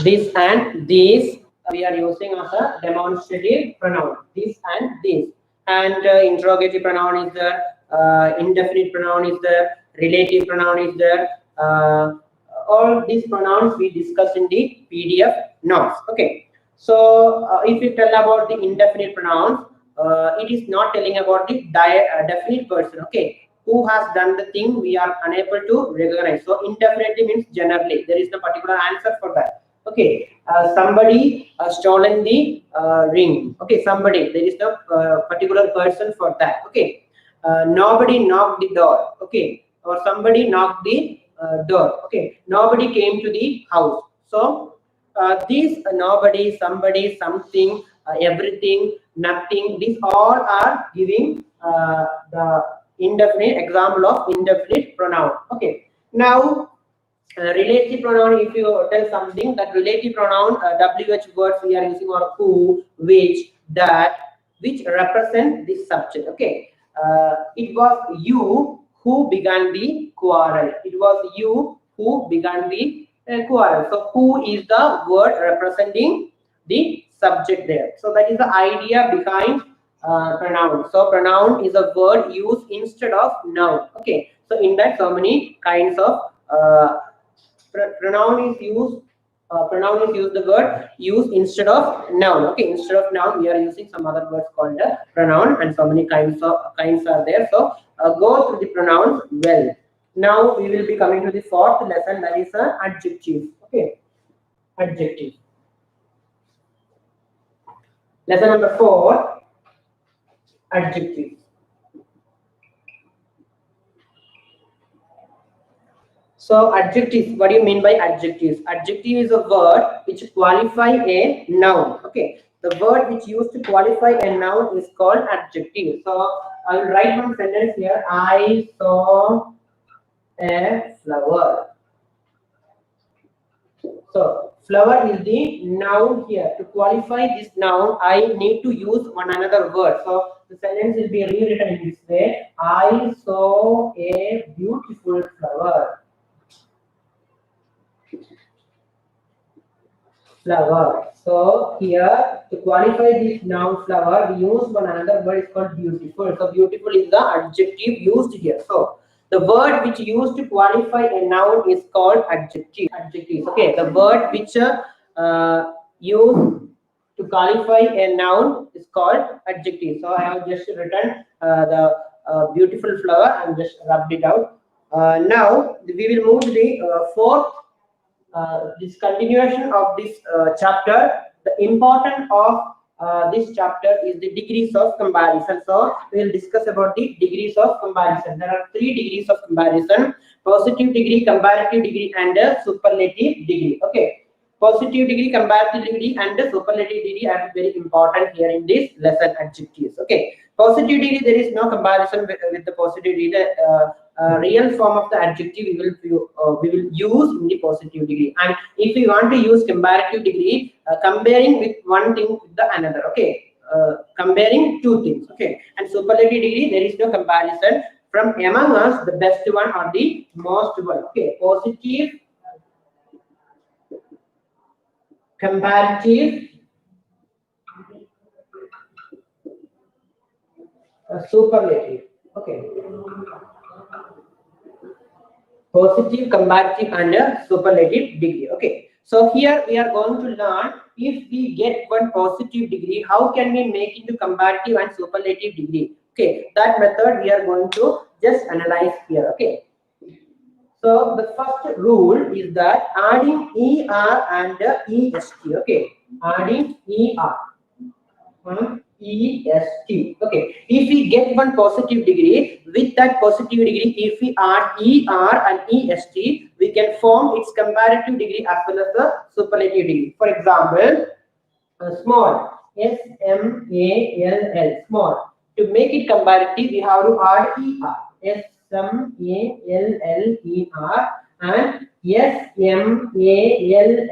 This and these we are using as a demonstrative pronoun. This and these. And interrogative pronoun is there. Indefinite pronoun is there. Relative pronoun is there. All these pronouns we discuss in the PDF notes. Okay. So if you tell about the indefinite pronouns, it is not telling about the definite person. Okay, who has done the thing we are unable to recognize. So indefinitely means generally. There is no particular answer for that. Okay, somebody stolen the ring. Okay, somebody. There is no particular person for that. Okay, nobody knocked the door. Okay, or somebody knocked the door. Okay, nobody came to the house. So these nobody, somebody, something, everything, nothing, these all are giving the indefinite example of indefinite pronoun. Okay, now relative pronoun, if you tell something, that relative pronoun wh words we are using are who, which, that, which represent this subject. Okay, it was you who began the quarrel. It was you who began the quarrel. So who is the word representing the subject there. So that is the idea behind pronoun. So pronoun is a word used instead of noun. Okay, so in that so many kinds of pronoun is used. Pronoun is used, the word used instead of noun. Okay, instead of noun we are using some other words called pronoun, and so many kinds are there. So go through the pronouns well. Now we will be coming to the fourth lesson, that is adjective. Okay, adjective. Lesson number 4, adjective. So adjectives, what do you mean by adjectives? Adjective is a word which qualify a noun. Okay, the word which used to qualify a noun is called adjective. So I will write one sentence here. I saw a flower. So flower is the noun here. To qualify this noun, I need to use one another word. So the sentence will be rewritten in this way. I saw a beautiful flower. Flower. So here to qualify this noun flower, we use one another word is called beautiful. So beautiful is the adjective used here. So the word which used to qualify a noun is called adjective. Adjectives. Okay, the word which used to qualify a noun is called adjective. So I have just written the beautiful flower and just rubbed it out. Now we will move to the fourth. This continuation of this chapter, the importance of this chapter is the degrees of comparison. So we will discuss about the degrees of comparison. There are 3 degrees of comparison: positive degree, comparative degree, and a superlative degree. Okay, positive degree, comparative degree, and the superlative degree are very important here in this lesson. Adjectives. Okay, positive degree, there is no comparison with the positive degree. The real form of the adjective we will use in the positive degree. And if we want to use comparative degree, comparing with one thing with the another. Okay, comparing 2 things. Okay, and superlative degree, there is no comparison. From among us, the best one or the most one. Okay, positive, comparative, superlative. Okay, positive, comparative, and a superlative degree. Okay, so here we are going to learn, if we get one positive degree, how can we make into comparative and superlative degree. Okay, that method we are going to just analyze here. Okay, so the first rule is that adding er and est. Okay, adding er. EST. Okay, if we get one positive degree, with that positive degree, if we add ER and EST, we can form its comparative degree as well as the superlative degree. For example, small, SMALL, small. To make it comparative, we have to add ER, SMALLER,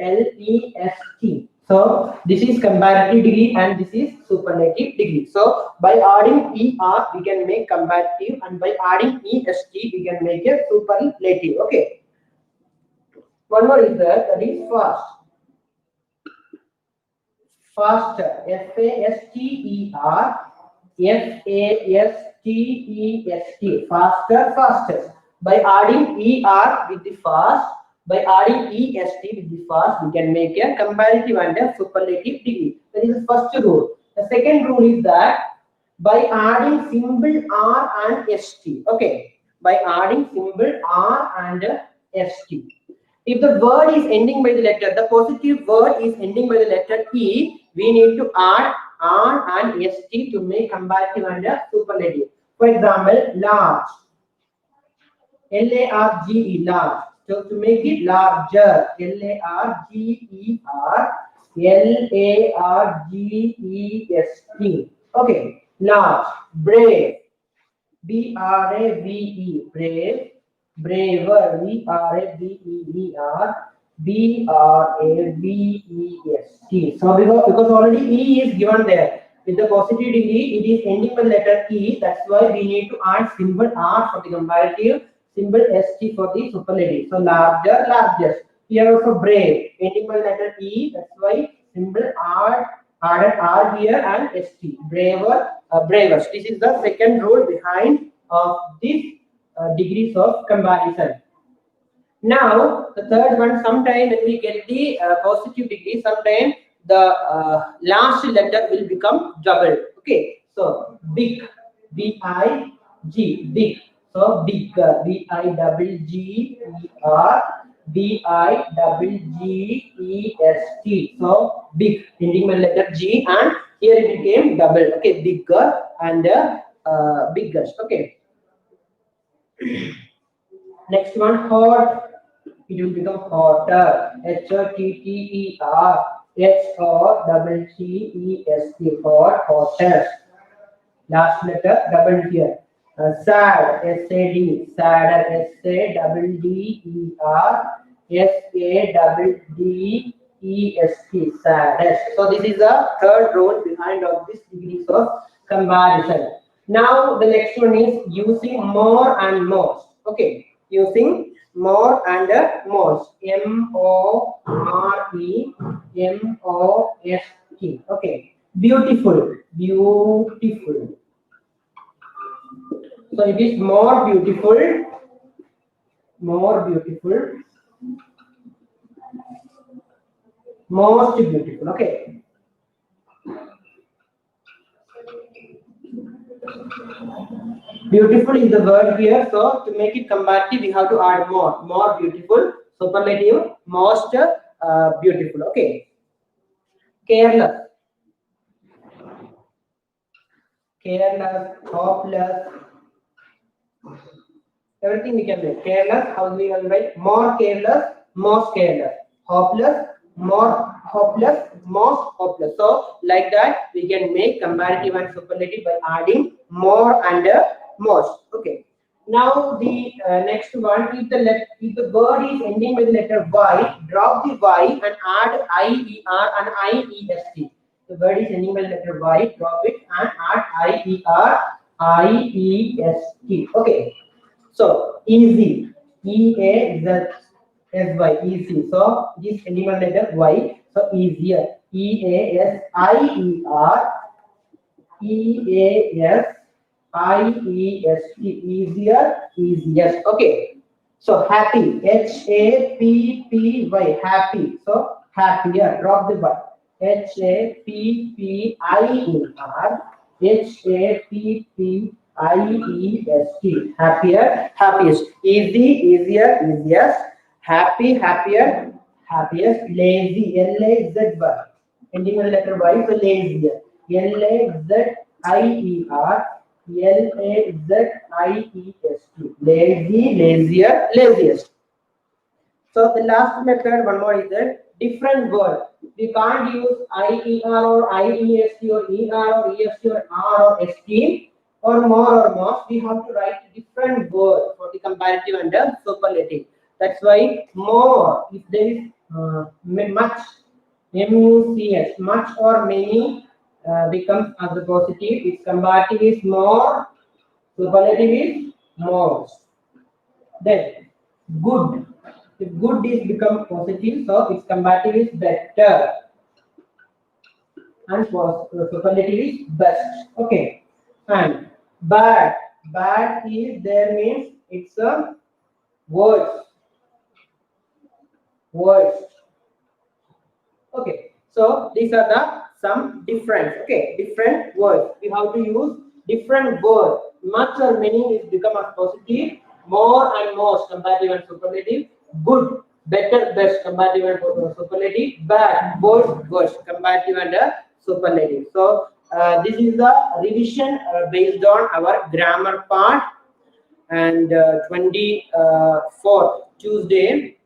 and SMALLEST. So this is comparative degree and this is superlative degree. So by adding ER we can make comparative, and by adding EST we can make a superlative. Okay. One more is there, that is fast. faster, F-A-S-T-E-R, F-A-S-T-E-S-T, faster, fastest. By adding E-R with the fast, by adding E-S-T with the fast, we can make a comparative and a superlative degree. That is the first rule. The second rule is that by adding symbol R and ST, okay, by adding symbol R and ST. If the word is ending by the letter, the positive word is ending by the letter E, we need to add R and ST to make comparative and superlative. For example, large, L-A-R-G-E, large. So to make it larger, L-A-R-G-E-R, L-A-R-G-E-S-T. Okay, large, brave, B-R-A-V-E, brave, braver, B-R-A-V-E-E-R, B-R-A-V-E-S-T. So because already E is given there. With the positive degree, it is ending with letter E. That's why we need to add symbol R for the comparative, symbol ST for the superlative. So larger, largest. Here also brave, ending with letter E. That's why symbol R, added R here and ST. Braver, bravest. This is the second rule behind of this degrees of comparison. Now the third one, sometime when we get the positive degree, sometime the last letter will become double. Okay, so big, B-I-G, big. So bigger, B-I-double-G-E-R, B-I-double-G-E-S-T. So big, ending with letter G, and here it became double. Okay, bigger and biggest. Okay. Next one, hot. It will become hotter. H-O-T-T-E-R, H-O-T-T-E-S-T, hot, hottest. Last letter double here. Sad, S-A-D, sadder, S-A-D-D-E-R, S-A-D-D-E-S-T, saddest. So this is the third rule behind of this degrees of comparison. Now the next one is using more and most. Okay, using more and most. M-O-R-E, M-O-S-T. Okay, beautiful, beautiful. So it is more beautiful, more beautiful, most beautiful. Okay. Beautiful is the word here. So to make it comparative, we have to add more. More beautiful, superlative, most beautiful. Okay. Careless, careless, hopeless. Everything we can make. Careless, how do we write? More careless, most careless. Hopeless, more hopeless, most hopeless. So like that, we can make comparative and superlative by adding more and most. Okay. Now the next one, if the word is ending with the letter Y, drop the Y and add I-E-R and I-E-S-T. The word is ending with the letter Y, drop it and add I-E-R, I-E-S-T. Okay. So easy, E-A-Z-S-Y, easy. So this ending with letter Y. So easier, E-A-S-I-E-R, E-A-S-I-E-S-T, easier, easiest. Okay. So happy, H-A-P-P-Y, happy. So happier, drop the Y. H-A-P-P-I-E-R, H-A-P-P-I-E-S-T, happier, happiest. Easy, easier, easiest. Happy, happier, happiest. Lazy, L-A-Z-Y, ending with letter Y, so lazier. L-A-Z-I-E-R, L-A-Z-I-E-S-T, lazy, lazier, laziest. So the last method, one more is a different word. We can't use I-E-R or I-E-S-T or E-R or E-S-T or R or S-T or more or most. We have to write a different word for the comparative and the superlative. That's why more, if there is much, M-U-C-S, much or many becomes as a positive. Its comparative is more, superlative is most. Then good. If good is become positive, so its comparative is better. and superlative is best. Okay, and bad. Bad is there means it's a worst. Worst. Okay, so these are the some different. Okay, different words. We have to use different words. Much or many is become as positive, more and most comparative and superlative, good, better, best comparative and superlative, bad, worst, worst comparative and superlative. So this is the revision based on our grammar part, and 24th Tuesday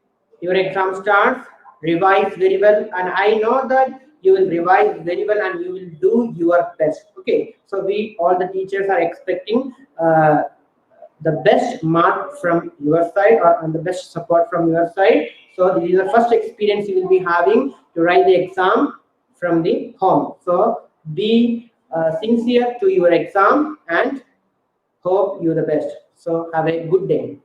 your exam starts. Revise very well, and I know that you will revise very well and you will do your best. Okay, so we all the teachers are expecting the best mark from your side, or and the best support from your side. So this is the first experience you will be having to write the exam from the home. So be sincere to your exam and hope you the best. So have a good day.